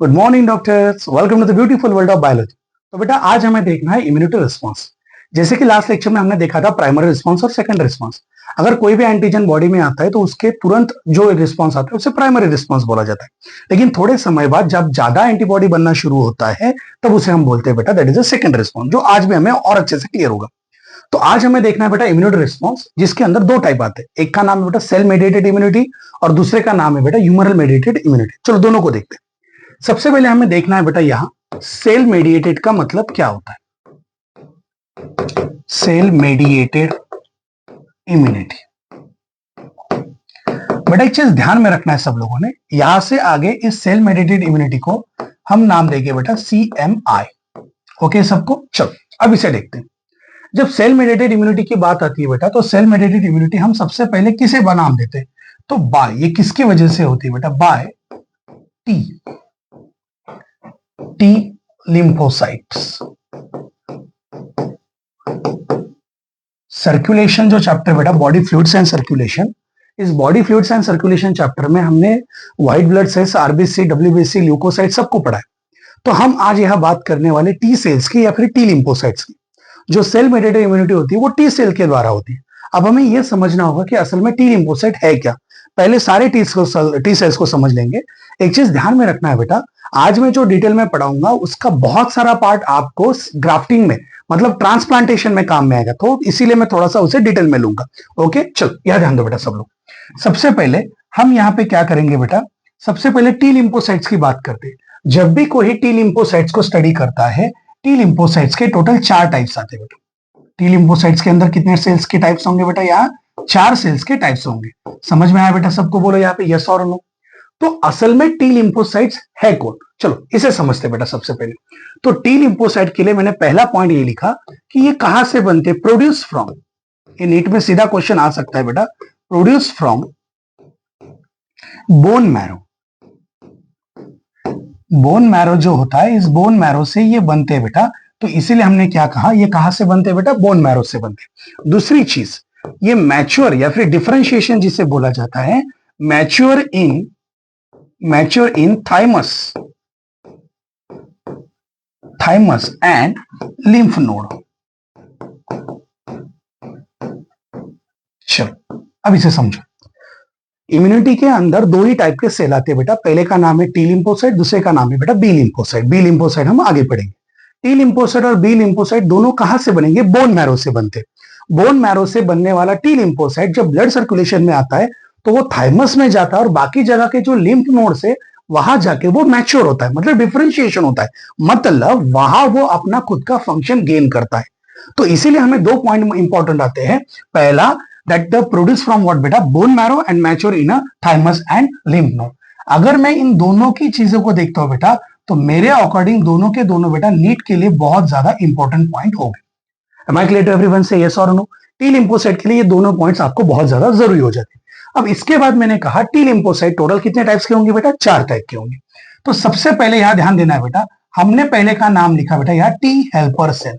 Good morning doctors, welcome to the beautiful world of biology. तो बेटा आज हमें देखना है इम्यूनिटी रिस्पांस। जैसे कि लास्ट लेक्चर में हमने देखा था प्राइमरी रिस्पांस और सेकेंडरी रिस्पांस। अगर कोई भी एंटीजन बॉडी में आता है तो उसके तुरंत जो रिस्पांस आता है उसे प्राइमरी रिस्पांस बोला जाता है। लेकिन थोड़े समय बाद जब ज्यादा एंटीबॉडी बनना शुरू होता है तब उसे हम बोलते हैं बेटा that is a secondary response, जो आज भी हमें और अच्छे से क्लियर होगा। तो आज हमें देखना है बेटा इम्यूनिटी रिस्पांस, जिसके अंदर दो टाइप आते हैं। एक का नाम है बेटा सेल मेडिएटेड इम्यूनिटी और दूसरे का नाम है बेटा ह्यूमरल मेडिएटेड इम्यूनिटी। चलो दोनों को देखते हैं। सबसे पहले हमें देखना है बेटा यहां सेल मेडिएटेड का मतलब क्या होता है। सेल मेडिएटेड इम्यूनिटी, बेटा एक चीज ध्यान में रखना है सब लोगों ने, यहां से आगे इस सेल मेडिएटेड इम्यूनिटी को हम नाम देंगे बेटा CMI। ओके सबको, चलो अब इसे देखते हैं। जब सेल मेडिएटेड इम्यूनिटी की बात आती है बेटा, तो सेल मेडिएटेड इम्यूनिटी हम सबसे पहले किसे नाम देते हैं, तो बाय, ये किसकी वजह से होती है बेटा, बाय टी लिम्फोसाइट्स। सर्कुलेशन जो चैप्टर बेटा बॉडी फ्लूइड्स एंड सर्कुलेशन, इस body fluids and circulation chapter में हमने white blood cells, RBC, WBC, leucocyte सबको पढ़ा है। तो हम आज यह बात करने वाले टी सेल्स की या फिर टी लिम्फोसाइट्स की। जो सेल मेडिएटेड इम्यूनिटी होती है वो टी सेल के द्वारा होती है। अब हमें यह समझना होगा कि असल में टी लिम्फोसाइट है क्या। पहले सारे टी सेल्स को समझ लेंगे। एक चीज ध्यान में रखना है बेटा, आज मैं जो डिटेल में पढ़ाऊंगा उसका बहुत सारा पार्ट आपको ग्राफ्टिंग में मतलब ट्रांसप्लांटेशन में काम में आएगा, तो इसीलिए मैं थोड़ा सा उसे डिटेल में लूंगा। ओके चलो यह ध्यान दो बेटा सब लोग। सबसे पहले हम यहाँ पे क्या करेंगे बेटा, सबसे पहले टी लिम्फोसाइट्स की बात करते हैं। जब भी कोई टी लिम्फोसाइट्स को स्टडी करता है, टी लिम्फोसाइट्स के टोटल 4 टाइप्स आते हैं बेटा। टी लिम्फोसाइट्स के अंदर कितने सेल्स के टाइप्स होंगे बेटा, यहाँ 4 सेल्स के टाइप्स होंगे। समझ में आया बेटा सबको, बोलो यहाँ पे यस और नो। तो असल में टी लिम्फोसाइट्स है कौन, चलो इसे समझते बेटा। सबसे पहले तो टी लिम्फोसाइट के लिए मैंने पहला पॉइंट ये लिखा कि ये कहां से बनते, प्रोड्यूस फ्रॉम। ये नीट में सीधा क्वेश्चन आ सकता है बेटा, produce from bone marrow. Bone marrow जो होता है, इस बोन मैरो से ये बनते हैं बेटा। तो इसीलिए हमने क्या कहा, ये कहां से बनते हैं बेटा, बोन मैरो से बनते। दूसरी चीज, ये मैच्योर या फिर डिफरेंशिएशन जिसे बोला जाता है, mature in thymus and lymph node. चलो अब इसे समझो। इम्यूनिटी के अंदर दो ही टाइप के सेल आते हैं बेटा। पहले का नाम है टी लिम्फोसाइट, दूसरे का नाम है बेटा बी लिम्फोसाइट। बी लिम्फोसाइट हम आगे पढ़ेंगे। टी लिम्फोसाइट और बी लिम्फोसाइट दोनों कहां से बनेंगे, बोन मैरो से बनते। बोन मैरो से बनने वाला टी लिम्फोसाइट जब ब्लड सर्कुलेशन में आता है तो वो थाइमस में जाता है और बाकी जगह के जो लिम्फ नोड से वहां जाके वो मैच्योर होता है, मतलब डिफरेंशिएशन होता है, मतलब वहां वो अपना खुद का फंक्शन गेन करता है। तो इसीलिए हमें दो पॉइंट इंपॉर्टेंट आते हैं। पहला that the produce from what बेटा, bone marrow and mature in thymus and lymph node. अगर मैं इन दोनों की चीजों को देखता हूं बेटा, तो मेरे अकॉर्डिंग दोनों के दोनों बेटा नीट के लिए बहुत ज्यादा इंपॉर्टेंट पॉइंट हो गए। Am I clear to everyone, say yes और नो। टी लिम्फोसाइट के लिए ये दोनों पॉइंट्स आपको बहुत ज्यादा जरूरी हो जाते हैं। अब इसके बाद मैंने कहा टी लिम्फोसाइट टोटल कितने टाइप्स के होंगे बेटा, 4 टाइप के होंगे। तो सबसे पहले यहां ध्यान देना है बेटा, हमने पहले का नाम लिखा बेटा यहाँ टी हेल्पर सेल।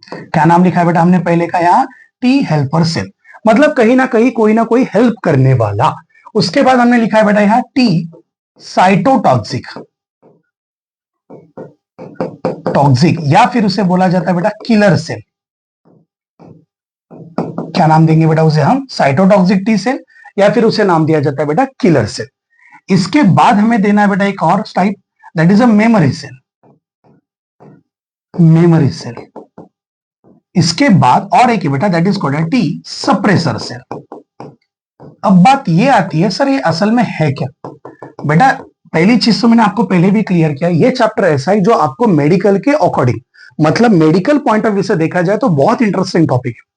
क्या नाम लिखा है बेटा हमने पहले का यहाँ, टी हेल्पर सेल, मतलब कहीं ना कहीं कोई ना कोई हेल्प करने वाला। उसके बाद हमने लिखा है बेटा यहाँ टी साइटोटॉक्सिक, टॉक्सिक, या फिर उसे बोला जाता है बेटा किलर सेल। क्या नाम देंगे बेटा उसे हम, साइटोटॉक्सिक टी सेल, या फिर उसे नाम दिया जाता है बेटा किलर सेल। इसके बाद हमें देना है बेटा एक और type, that is a memory cell. Memory cell. इसके बाद और एक बेटा that is called T suppressor cell. अब बात ये आती है सर ये असल में है क्या बेटा। पहली चीज तो मैंने आपको पहले भी क्लियर किया, ये चैप्टर ऐसा है जो आपको मेडिकल के अकॉर्डिंग, मतलब मेडिकल पॉइंट ऑफ व्यू से देखा जाए तो बहुत इंटरेस्टिंग टॉपिक है।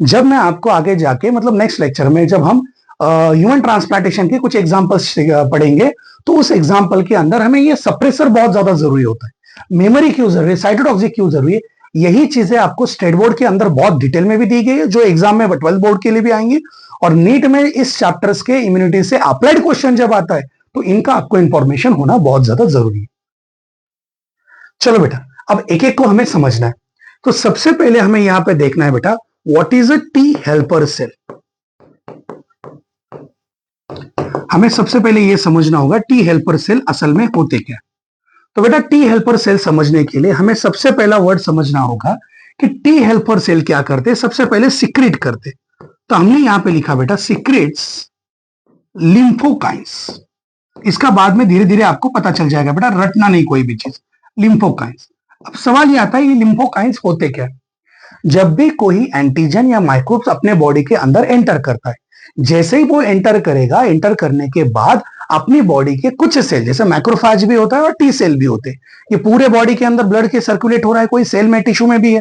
जब मैं आपको आगे जाके मतलब नेक्स्ट लेक्चर में जब हम ह्यूमन ट्रांसप्लांटेशन के कुछ एग्जांपल्स पढ़ेंगे, तो उस एग्जांपल के अंदर हमें ये सप्रेसर बहुत ज्यादा जरूरी होता है। मेमोरी क्यों जरूरी है, साइटोटॉक्सिक क्यों जरूरी है, यही चीजें आपको स्टेट बोर्ड के अंदर बहुत डिटेल में भी दी गई है, जो एग्जाम में 12th बोर्ड के लिए भी आएंगे। और नीट में इस चैप्टर्स के इम्यूनिटी से अप्लाइड क्वेश्चन जब आता है तो इनका आपको इंफॉर्मेशन होना बहुत ज्यादा जरूरी है। चलो बेटा अब एक एक को हमें समझना है। तो सबसे पहले हमें यहां पे देखना है बेटा what is a T helper cell. हमें सबसे पहले ये समझना होगा टी हेल्पर सेल असल में होते क्या। तो बेटा टी हेल्पर सेल समझने के लिए हमें सबसे पहला वर्ड समझना होगा कि टी हेल्पर सेल क्या करते, सबसे पहले सिक्रेट करते। तो हमने यहां पे लिखा बेटा सिक्रेट्स लिम्फोकाइंस। इसका बाद में धीरे धीरे आपको पता चल जाएगा बेटा, रटना नहीं कोई भी चीज। लिम्फोकाइंस। अब सवाल ये आता है ये लिम्फोकाइंस होते क्या। जब भी कोई एंटीजन या माइक्रोब्स अपने बॉडी के अंदर एंटर करता है, जैसे ही वो एंटर करेगा, एंटर करने के बाद अपनी बॉडी के कुछ सेल, जैसे मैक्रोफेज भी होता है और टी सेल भी होते हैं, ये पूरे बॉडी के अंदर ब्लड के सर्कुलेट हो रहा है, कोई सेल में टिश्यू में भी है।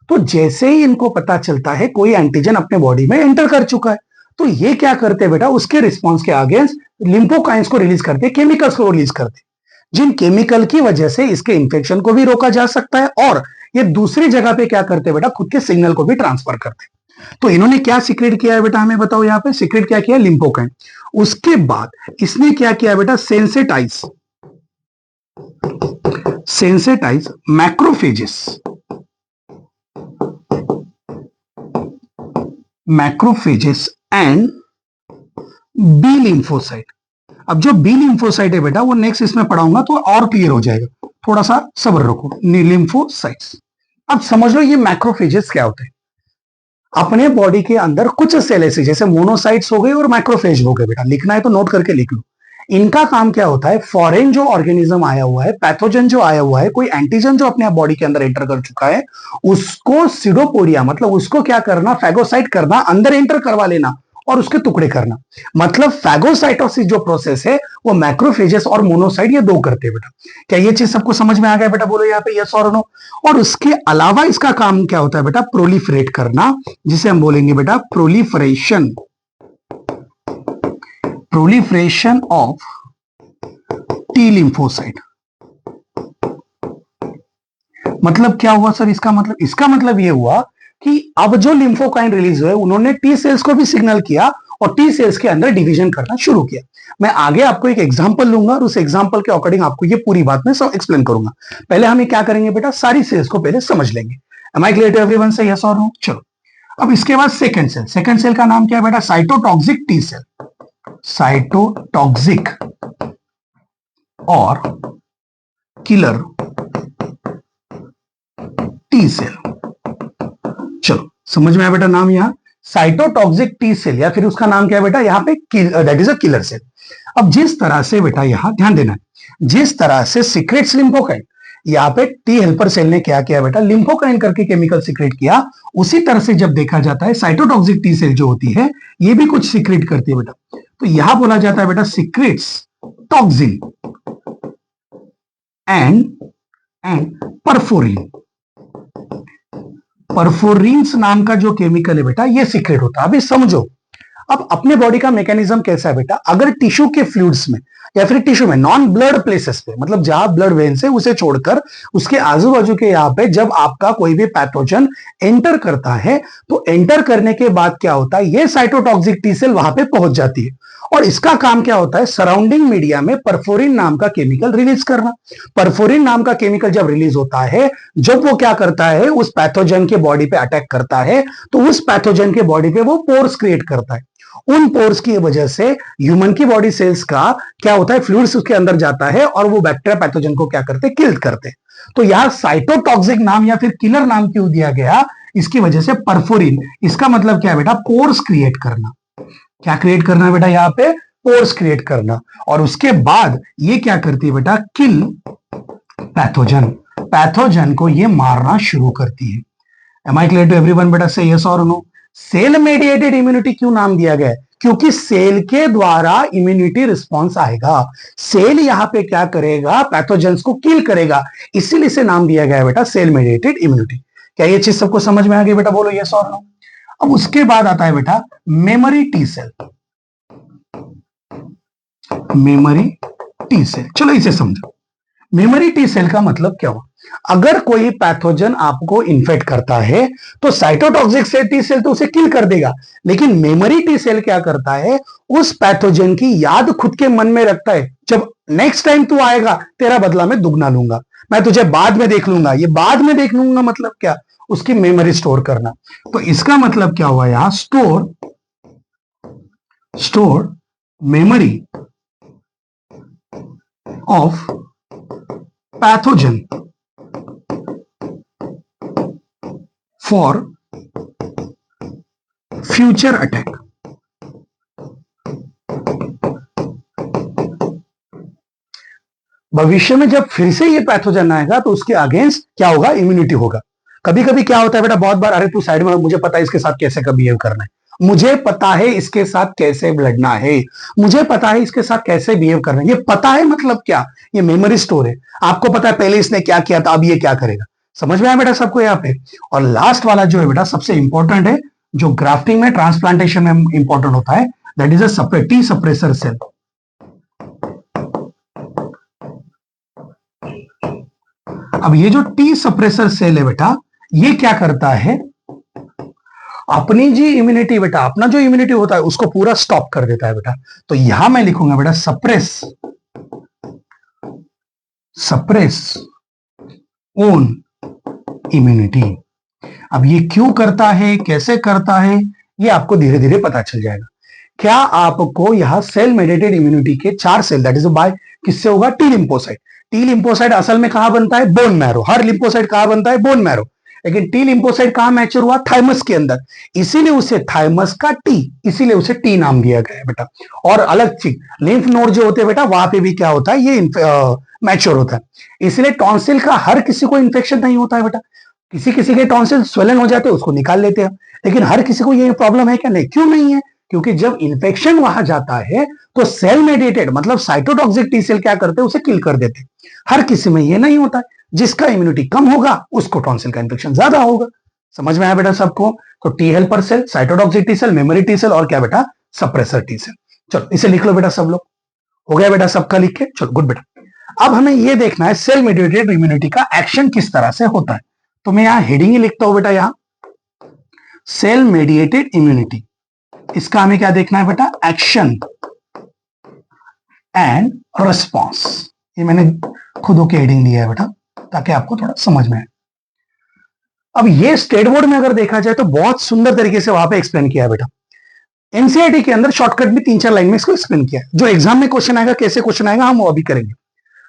तो जैसे ही इनको पता चलता है कोई एंटीजन अपने बॉडी में एंटर कर चुका है, तो ये क्या करते हैं बेटा, उसके रिस्पॉन्स के अगेंस्ट लिम्फोकाइंस को रिलीज करते, केमिकल्स को रिलीज करते, जिन केमिकल की वजह से इसके इंफेक्शन को भी रोका जा सकता है और ये दूसरी जगह पे क्या करते बेटा, खुद के सिग्नल को भी ट्रांसफर करते। तो इन्होंने क्या सीक्रेट किया है बेटा, हमें बताओ। यहाँ पे सीक्रेट क्या किया, लिम्फोकाइन। उसके बाद इसने क्या किया बेटा, सेंसेटाइज मैक्रोफेजेस एंड बी लिम्फोसाइट। अब जो बी लिम्फोसाइट है बेटा, वो नेक्स्ट इसमें पढ़ाऊंगा तो और क्लियर हो जाएगा, थोड़ा सा सब्र रखो। लिम्फोसाइट्स। अब समझ लो ये मैक्रोफेजेस क्या होते हैं। अपने बॉडी के अंदर कुछ सेल ऐसे, जैसे मोनोसाइट्स हो गए और मैक्रोफेज हो गए बेटा, लिखना है तो नोट करके लिख लो। इनका काम क्या होता है, फॉरेन जो ऑर्गेनिज्म आया हुआ है, पैथोजन जो आया हुआ है, कोई एंटीजन जो अपने बॉडी के अंदर एंटर कर चुका है, उसको सिडोपोडिया मतलब उसको क्या करना, फैगोसाइट करना, अंदर एंटर करवा लेना और उसके टुकड़े करना। मतलब फैगोसाइटोसिस जो प्रोसेस है वो मैक्रोफेजेस और मोनोसाइट ये दो करते हैं बेटा। क्या ये चीज सबको समझ में आ गया बेटा, बोलो यहाँ पे यस और नो। और उसके अलावा इसका काम क्या होता है बेटा, प्रोलिफरेट करना, जिसे हम बोलेंगे बेटा प्रोलिफरेशन ऑफ टी लिम्फोसाइट। मतलब क्या हुआ सर, इसका मतलब ये हुआ कि अब जो लिम्फोकाइन रिलीज हुए, उन्होंने टी सेल्स को भी सिग्नल किया और टी सेल्स के अंदर डिवीजन करना शुरू किया। मैं आगे आपको एक एग्जांपल लूंगा और उस एग्जांपल के अकॉर्डिंग आपको ये पूरी बात में सब एक्सप्लेन करूंगा। पहले हम क्या करेंगे बेटा, सारी सेल्स को पहले समझ लेंगे। Am I clear to everyone, say yes और नो। चलो अब इसके बाद सेकंड सेल का नाम क्या है बेटा, साइटोटॉक्सिक टी सेल। साइटोटॉक्सिक और किलर टी सेल। चलो समझ में आया बेटा नाम, यहां साइटोटॉक्सिक टी सेल या फिर उसका नाम क्या है बेटा, यहाँ पे that is a killer cell. अब जिस तरह से बेटा यहां ध्यान देना, जिस तरह से सीक्रेट्स लिम्फोकाइन, यहाँ पे टी हेल्पर सेल ने क्या किया बेटा, लिम्फोकाइन करके केमिकल सीक्रेट किया, उसी तरह से जब देखा जाता है साइटोटॉक्सिक टी सेल जो होती है ये भी कुछ सीक्रेट करती है बेटा। तो यहां बोला जाता है बेटा secrets toxin and perforin. Perforins नाम का जो केमिकल है बेटा ये सीक्रेट होता है। अभी समझो, अब अपने बॉडी का मैकेनिज्म कैसा है बेटा, अगर टिश्यू के फ्लूइड्स में या फिर टिश्यू में नॉन ब्लड प्लेसेस पे, मतलब जहां ब्लड वेन से उसे छोड़कर उसके आजू बाजू के यहाँ पे जब आपका कोई भी पैथोजन एंटर करता है, तो एंटर करने के बाद क्या होता है, ये साइटोटॉक्सिक टी सेल वहां पे पहुंच जाती है और इसका काम क्या होता है, सराउंडिंग मीडिया में परफोरिन नाम का केमिकल रिलीज करना। परफोरिन नाम का केमिकल जब रिलीज होता है, जब वो क्या करता है, उस पैथोजन के बॉडी पे अटैक करता है, तो उस पैथोजन के बॉडी पे वो पोर्स क्रिएट करता है। उन पोर्स की वजह से ह्यूमन की बॉडी सेल्स का क्या होता है, फ्लूइड्स उसके अंदर जाता है और वो बैक्टीरिया पैथोजन को क्या करते, किल करते। तो यहां साइटोटॉक्सिक नाम या फिर किलर नाम क्यों दिया गया, इसकी वजह से परफोरिन। इसका मतलब क्या है बेटा, पोर्स क्रिएट करना। क्या क्रिएट करना बेटा, यहाँ पे पोर्स क्रिएट करना। और उसके बाद ये क्या करती है बेटा, किल पैथोजन को ये मारना शुरू करती है। Am I clear to everyone बेटा, से यस और नो। सेल मेडिएटेड इम्यूनिटी क्यों नाम दिया गया है, क्योंकि सेल के द्वारा इम्यूनिटी रिस्पॉन्स आएगा। सेल यहां पे क्या करेगा, पैथोजेंस को किल करेगा, इसीलिए से नाम दिया गया है बेटा सेल मेडिएटेड इम्यूनिटी। क्या ये चीज सबको समझ में आ गई बेटा, बोलो यस और नो। अब उसके बाद आता है बेटा memory T cell. Memory T cell, चलो इसे समझो। मेमोरी टी सेल का मतलब क्या हुआ, अगर कोई पैथोजन आपको इन्फेक्ट करता है तो साइटोटॉक्सिक से टी सेल तो उसे किल कर देगा, लेकिन मेमोरी टी सेल क्या करता है, उस पैथोजन की याद खुद के मन में रखता है। जब नेक्स्ट टाइम तू आएगा तेरा बदला मैं दुगना लूंगा, मैं तुझे बाद में देख लूंगा। ये बाद में देख लूंगा मतलब क्या, उसकी मेमोरी स्टोर करना। तो इसका मतलब क्या हुआ, यहां store memory of pathogen for future attack. भविष्य में जब फिर से ये पैथोजन आएगा तो उसके अगेंस्ट क्या होगा, इम्यूनिटी होगा। कभी कभी क्या होता है बेटा, बहुत बार, अरे तू साइड में, मुझे पता है इसके साथ कैसे का बिहेव करना है, मुझे पता है इसके साथ कैसे लड़ना है, मुझे पता है इसके साथ कैसे बिहेव करना है। ये पता है मतलब क्या, ये मेमोरी स्टोर है। आपको पता है पहले इसने क्या किया था, अब ये क्या करेगा। समझ में आया बेटा सबको यहाँ पे। और लास्ट वाला जो है बेटा सबसे इंपॉर्टेंट है, जो ग्राफ्टिंग में, ट्रांसप्लांटेशन में इंपॉर्टेंट होता है, that is a T suppressor cell. अब ये जो टी सप्रेसर सेल है बेटा, ये क्या करता है, अपनी जी इम्यूनिटी बेटा, अपना जो इम्यूनिटी होता है उसको पूरा स्टॉप कर देता है बेटा। तो यहां मैं लिखूंगा बेटा सप्रेस ओन इम्यूनिटी। अब ये क्यों करता है, कैसे करता है, ये आपको धीरे धीरे पता चल जाएगा। क्या आपको यहां सेल मेडिएटेड इम्यूनिटी के 4 सेल, दैट इज बाय किससे होगा, टी लिम्फोसाइट। टी लिम्फोसाइट असल में कहां बनता है, बोन मैरो। हर लिम्फोसाइट कहां बनता है, बोन मैरो। लेकिन टी लिम्फोसाइट कहां मैच्योर हुआ, थाइमस के अंदर, इसीलिए उसे थाइमस का टी, इसीलिए उसे टी नाम दिया गया है बेटा। और अलग चीज, लिम्फ नोड जो होते हैं बेटा, वहां पे भी क्या होता है, ये मैच्योर होता है। इसलिए टॉन्सिल का हर किसी को इंफेक्शन नहीं होता है बेटा। किसी किसी के टॉन्सिल स्वेलन हो जाते हैं, उसको निकाल लेते हैं, लेकिन हर किसी को ये प्रॉब्लम है क्या, नहीं। क्यों नहीं है, क्योंकि जब इंफेक्शन वहां जाता है तो सेल मेडिएटेड मतलब साइटोटॉक्सिक टी सेल क्या करते हैं, उसे किल कर देते हैं। हर किसी में ये नहीं होता है। जिसका इम्यूनिटी कम होगा उसको टॉन्सिल का इंफेक्शन ज्यादा होगा। समझ में आया बेटा सबको। तो T helper cell, cytotoxic T cell, memory T cell और क्या बेटा, सप्रेसर टी सेल। चलो इसे लिख लो बेटा सब लोग। हो गया बेटा सबका लिख के, चलो गुड बेटा। अब हमें यह देखना है सेल मेडिएटेड इम्यूनिटी का एक्शन किस तरह से होता है। तो मैं यहां हेडिंग ही लिखता हूं बेटा, यहां सेल मेडिएटेड इम्यूनिटी, इसका हमें क्या देखना है बेटा, एक्शन एंड रिस्पॉन्स। ये मैंने खुद होके हेडिंग दिया है बेटा ताकि आपको थोड़ा समझ में आए। अब ये स्टेट बोर्ड में अगर देखा जाए तो बहुत सुंदर तरीके से वहां पे एक्सप्लेन किया है बेटा। एनसीईआरटी के अंदर शॉर्टकट में 3-4 लाइन में इसको एक्सप्लेन किया है। जो एग्जाम में क्वेश्चन आएगा, कैसे क्वेश्चन आएगा, हम वो अभी करेंगे।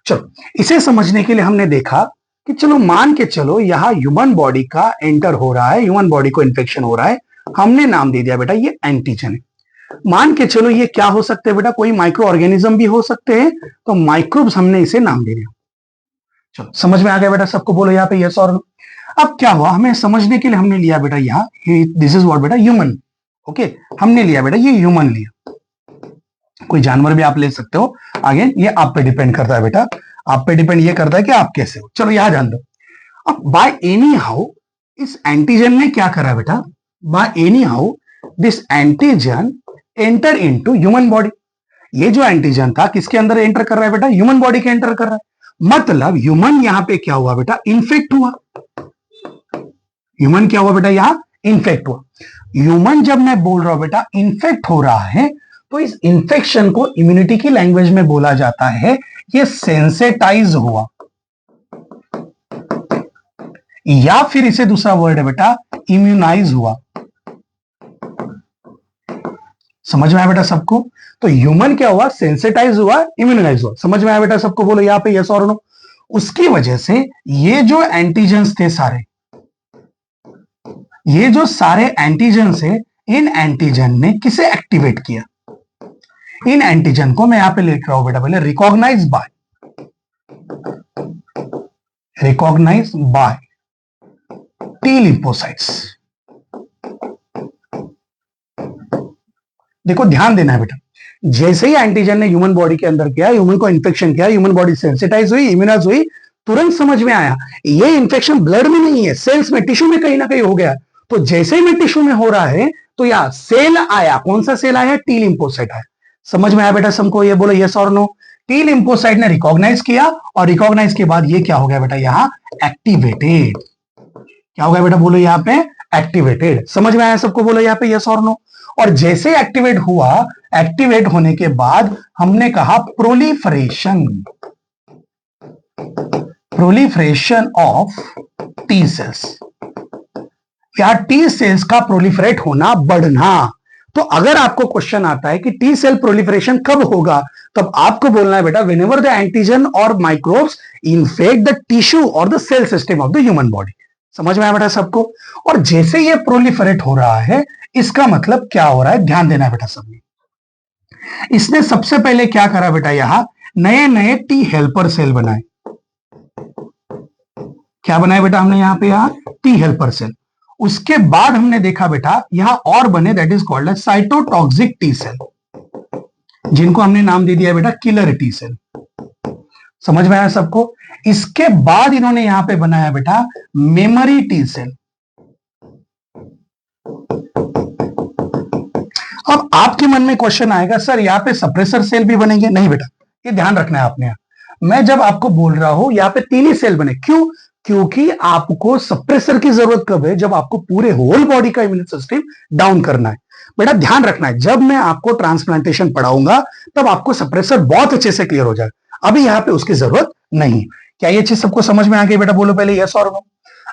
चलो इसे समझने के लिए हमने देखा कि चलो मान के चलो यहां ह्यूमन बॉडी का एंटर हो रहा है, ह्यूमन बॉडी को इन्फेक्शन हो रहा है, हमने नाम दे दिया बेटा ये एंटीजन है। मान के चलो ये क्या हो सकते हैं बेटा, कोई माइक्रो ऑर्गेनिज्म भी हो सकते हैं, तो माइक्रोब्स हमने इसे नाम दे दिया। चलो समझ में आ गया बेटा सबको, बोलो यहाँ पे यस और नो। अब क्या हुआ, हमें समझने के लिए हमने लिया बेटा यहाँ, दिस इज व्हाट बेटा, ह्यूमन। ओके, हमने लिया बेटा ये ह्यूमन लिया, कोई जानवर भी आप ले सकते हो। आगे ये आप पे डिपेंड करता है बेटा, आप पे डिपेंड ये करता है कि आप कैसे हो। चलो यहां जान दो। अब बाय एनी हाउ इस एंटीजन ने क्या करा बेटा, by any how this antigen enter into human body. ये जो एंटीजन था किसके अंदर एंटर कर रहा है बेटा, ह्यूमन बॉडी के एंटर कर रहा है। मतलब ह्यूमन यहां पे क्या हुआ बेटा, इन्फेक्ट हुआ। ह्यूमन क्या हुआ बेटा, यहां इन्फेक्ट हुआ। ह्यूमन जब मैं बोल रहा हूं बेटा इन्फेक्ट हो रहा है, तो इस इन्फेक्शन को इम्यूनिटी की लैंग्वेज में बोला जाता है ये सेंसेटाइज हुआ, या फिर इसे दूसरा वर्ड है बेटा इम्यूनाइज हुआ। समझ में आया बेटा सबको। तो ह्यूमन क्या हुआ, सेंसेटाइज हुआ, इम्यूनाइज हुआ। समझ में आया बेटा सबको, बोलो यहां पे यस और नो। उसकी वजह से ये जो एंटीजेंस थे सारे, ये जो सारे एंटीजेंस है, इन एंटीजन ने किसे एक्टिवेट किया, इन एंटीजन को मैं यहां पे लिख रहा हूं बेटा पहले, रिकॉग्नाइज बाय टी लिम्फोसाइट्स। देखो ध्यान देना है बेटा, जैसे ही एंटीजन ने ह्यूमन बॉडी के अंदर किया, ह्यूमन को इन्फेक्शन किया, ह्यूमन बॉडी सेंसिटाइज हुई, इम्यूनाइज हुई, तुरंत समझ में आया ये इन्फेक्शन ब्लड में नहीं है, सेल्स में, टिश्यू में कहीं ना कहीं हो गया। तो जैसे ही में टिश्यू में हो रहा है तो यहां सेल आया, कौन सा सेल आया, टी लिम्फोसाइट आया। समझ में आया बेटा सबको, ये बोलो यस और नो। टी लिम्फोसाइट ने रिकॉग्नाइज किया, और रिकॉग्नाइज के बाद ये क्या हो गया बेटा, यहां एक्टिवेटेड। क्या हो गया बेटा, बोलो यहां पे एक्टिवेटेड। समझ में आया सबको, बोलो यहां पे यस और नो। और जैसे एक्टिवेट हुआ, एक्टिवेट होने के बाद हमने कहा प्रोलिफरेशन ऑफ टी सेल्स, या टी सेल्स का प्रोलिफरेट होना, बढ़ना। तो अगर आपको क्वेश्चन आता है कि टी सेल प्रोलिफरेशन कब होगा, तब आपको बोलना है बेटा व्हेनेवर द एंटीजन और माइक्रोब्स इन्फेक्ट द टिश्यू और the cell system of the human body. समझ में आया बेटा सबको? और जैसे ये प्रोलिफरेट हो रहा है, इसका मतलब क्या हो रहा है, ध्यान देना है बेटा सबने। इसने सबसे पहले क्या करा बेटा, यहां नए नए टी हेल्पर सेल बनाए। क्या बनाए बेटा हमने यहां पे, यहां टी हेल्पर सेल। उसके बाद हमने देखा बेटा यहां और बने, that is called cytotoxic T cell, जिनको हमने नाम दे दिया बेटा किलर टी सेल। समझ में आया सबको? इसके बाद इन्होंने यहां पे बनाया बेटा मेमोरी टी सेल। अब आपके मन में क्वेश्चन आएगा, सर यहाँ पे सप्रेसर सेल भी बनेंगे? नहीं बेटा, ये ध्यान रखना है आपने। मैं जब आपको बोल रहा हूं यहाँ पे तीन ही सेल बने, क्यों? क्योंकि आपको सप्रेसर की जरूरत कब है, जब आपको पूरे होल बॉडी का इम्यून सिस्टम डाउन करना है। बेटा ध्यान रखना है, जब मैं आपको ट्रांसप्लांटेशन पढ़ाऊंगा तब आपको सप्रेसर बहुत अच्छे से क्लियर हो जाएगा, अभी यहाँ पे उसकी जरूरत नहीं। क्या ये चीज सबको समझ में आ गई बेटा? बोलो पहले यस और नो।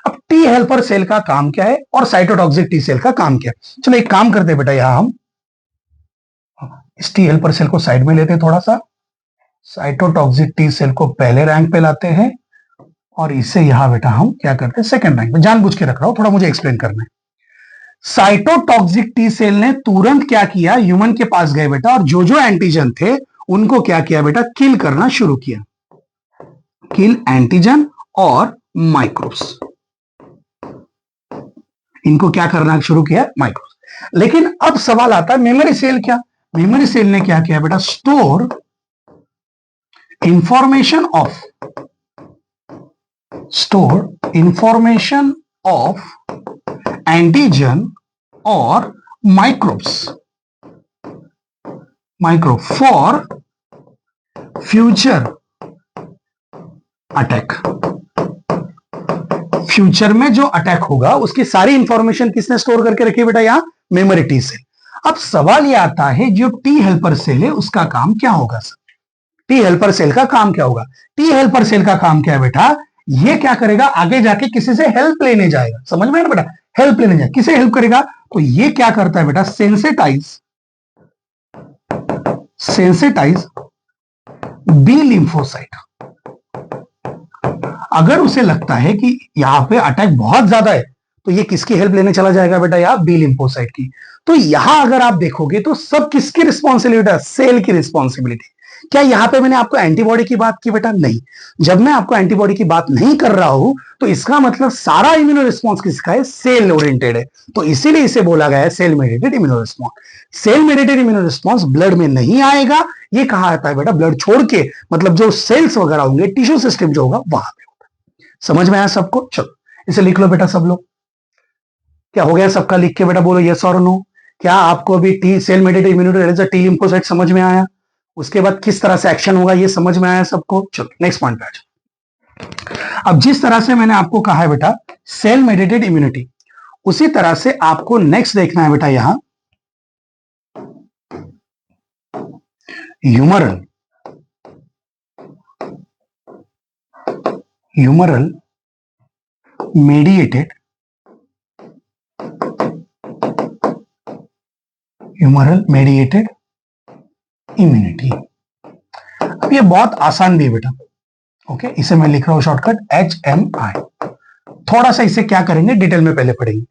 अब टी हेल्पर सेल का काम क्या है और साइटोटॉक्सिक टी सेल का काम क्या है? चलो एक काम करते हैं बेटा, यहां हम इस टी हेल्पर सेल को साइड में लेते हैं, थोड़ा सा साइटोटॉक्सिक टी सेल को पहले रैंक पे लाते हैं, और इसे यहां बेटा हम क्या करते हैं, सेकंड रैंक पे। जानबूझ के रख रहा हूं, थोड़ा मुझे एक्सप्लेन करना है। साइटोटॉक्सिक टी सेल ने तुरंत क्या किया, ह्यूमन के पास गए बेटा, और जो जो एंटीजन थे उनको क्या किया बेटा, किल करना शुरू किया। किल एंटीजन और माइक्रोब्स, इनको क्या करना शुरू किया, माइक्रोब्स। लेकिन अब सवाल आता है मेमोरी सेल क्या? मेमोरी सेल ने क्या किया बेटा, स्टोर इंफॉर्मेशन ऑफ एंटीजन और microbes for future attack. Future में जो अटैक होगा उसकी सारी इंफॉर्मेशन किसने स्टोर करके रखी है बेटा, यहां मेमोरी टी सेल। अब सवाल यह आता है जो टी हेल्पर सेल है उसका काम क्या होगा सर? टी हेल्पर सेल का काम क्या होगा? टी हेल्पर सेल का काम क्या है बेटा, ये क्या करेगा, आगे जाके किसी से हेल्प लेने जाएगा। समझ में आया ना बेटा? हेल्प लेने जाएगा, किसे हेल्प करेगा? तो ये क्या करता है बेटा, सेंसिटाइज बी लिम्फोसाइट। अगर उसे लगता है कि यहां पे अटैक बहुत ज्यादा है तो ये किसकी हेल्प लेने चला जाएगा बेटा, यहां बी लिम्फोसाइट की। तो यहां अगर आप देखोगे तो सब किसकी रिस्पॉन्सिबिलिटी है, सेल की रिस्पॉन्सिबिलिटी। क्या यहां पे मैंने आपको एंटीबॉडी की बात की बेटा? नहीं। जब मैं आपको एंटीबॉडी की बात नहीं कर रहा हूं तो इसका मतलब सारा इम्यूनो रिस्पॉन्स किसका है, सेल ओरिएंटेड है। तो इसीलिए इसे बोला गया है cell mediated immuno response. Cell mediated immuno response blood में नहीं आएगा, ये कहा जाता है बेटा ब्लड छोड़ के, मतलब जो सेल्स वगैरह होंगे, टिश्यू सिस्टम जो होगा वहां पे होगा। समझ में आया सबको? चलो इसे लिख लो बेटा सब लोग। क्या हो गया सबका? लिख के बेटा बोलो यस और नो। क्या आपको अभी T cell mediated immunity T lymphocyte समझ में आया? उसके बाद किस तरह से एक्शन होगा ये समझ में आया सबको? चलो नेक्स्ट पॉइंट पे आ जाओ। अब जिस तरह से मैंने आपको कहा है बेटा सेल मेडिएटेड इम्यूनिटी, उसी तरह से आपको नेक्स्ट देखना है बेटा यहां ह्यूमरल मेडिएटेड इम्यूनिटी। अब ये बहुत आसान भी है बेटा, ओके। इसे मैं लिख रहा हूं शॉर्टकट HMI। थोड़ा सा इसे क्या करेंगे डिटेल में पहले पढ़ेंगे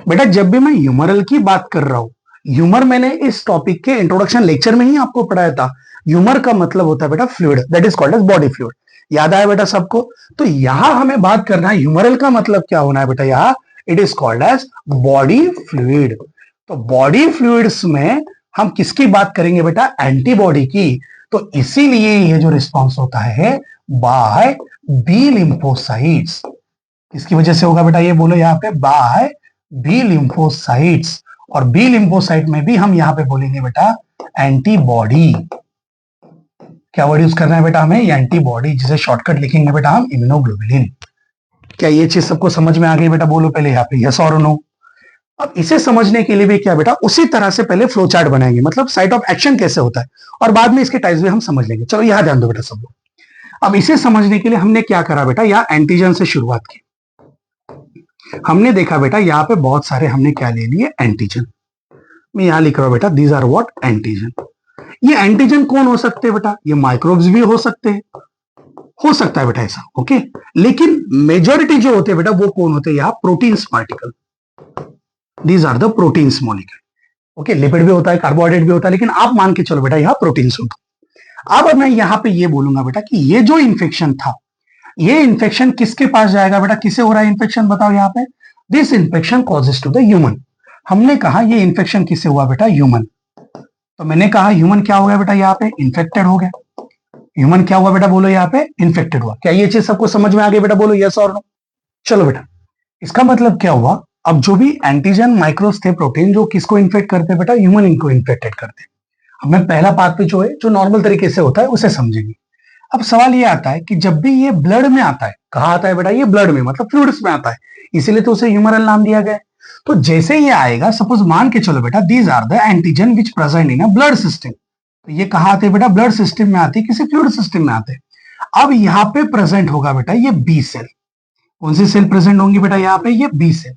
बेटा। जब भी मैं ह्यूमरल की बात कर रहा हूं, ह्यूमर मैंने इस टॉपिक के इंट्रोडक्शन लेक्चर में ही आपको पढ़ाया था। ह्यूमर का मतलब होता है बेटा fluid, that is called as body fluid. याद आया बेटा सबको? तो यहां हमें बात करना है ह्यूमरल का मतलब क्या होना है बेटा, यहां it is called as body fluid. तो बॉडी फ्लूइड्स में हम किसकी बात करेंगे बेटा, एंटीबॉडी की। तो इसीलिए ये जो रिस्पॉन्स होता है बाय बी लिम्फोसाइट्स, किसकी वजह से होगा बेटा, ये बोलो यहां पे बाय बी लिम्फोसाइट्स। और बी लिम्फोसाइट में भी हम यहां पे बोलेंगे बेटा एंटीबॉडी। क्या वर्ड यूज करना है बेटा हमें, एंटीबॉडी, जिसे शॉर्टकट लिखेंगे बेटा हम इम्यूनोग्लोबुलिन। क्या ये चीज सबको समझ में आ गई बेटा? बोलो पहले यहाँ पे यस और नो। अब इसे समझने के लिए भी क्या बेटा, उसी तरह से पहले फ्लो चार्ट बनाएंगे, मतलब साइट ऑफ एक्शन कैसे होता है, और बाद में इसके टाइप्स भी हम समझ लेंगे। चलो यहां ध्यान दो बेटा सब लोग। अब इसे समझने के लिए हमने क्या करा बेटा, यहाँ एंटीजन से शुरुआत की। हमने देखा बेटा यहाँ पे बहुत सारे हमने क्या ले लिए, एंटीजन। मैं यहां लिख रहा हूं बेटा दीज आर व्हाट एंटीजन। ये एंटीजन कौन हो सकते हैं बेटा? ये माइक्रोब्स भी हो सकते हैं, हो सकता है बेटा ऐसा, ओके। लेकिन मेजोरिटी जो होते हैं बेटा वो कौन होते हैं? यहाँ proteins particle, these are the proteins molecule, okay. Lipid भी होता है, कार्बोहाइड्रेट भी होता है, लेकिन आप मान के चलो बेटा यहाँ प्रोटीन्स होता। अब मैं यहाँ पे ये बोलूंगा बेटा कि ये जो इन्फेक्शन था, ये इन्फेक्शन किसके पास जाएगा बेटा? किससे हो रहा है इन्फेक्शन? बताओ यहाँ पे। This infection causes to the human. हमने कहा ये इन्फेक्शन किससे हुआ बेटा? ह्यूमन। तो मैंने कहा ह्यूमन क्या हो गया बेटा? यहाँ पे इन्फेक्टेड हो गया। ह्यूमन क्या हुआ बेटा? बोलो यहाँ पे इन्फेक्टेड हुआ। क्या ये चीज सबको समझ में आ गई बेटा? बोलो यस और नो। चलो बेटा, इसका मतलब क्या हुआ? अब जो भी एंटीजन माइक्रोस थे प्रोटीन, जो किसको इन्फेक्ट करते बेटा? ह्यूमन इनको इन्फेक्टेड करते। अब मैं पहला पार्ट पे जो है, जो नॉर्मल तरीके से होता है उसे समझेंगे। अब सवाल ये आता है कि जब भी ये ब्लड में आता है, कहा आता है बेटा? ये ब्लड में, मतलब फ्लूइड्स में आता है, इसीलिए तो उसे ह्यूमरल नाम दिया गया है। तो जैसे ये आएगा, सपोज मान के चलो बेटा these are the antigen which present in a blood system. तो ये कहा आते हैं बेटा? ब्लड सिस्टम में आती है, किसी फ्लूइड सिस्टम में आते हैं। अब यहाँ पे प्रेजेंट होगा बेटा ये बी सेल। कौन सी सेल प्रेजेंट होंगी बेटा? यहाँ पे ये बी सेल।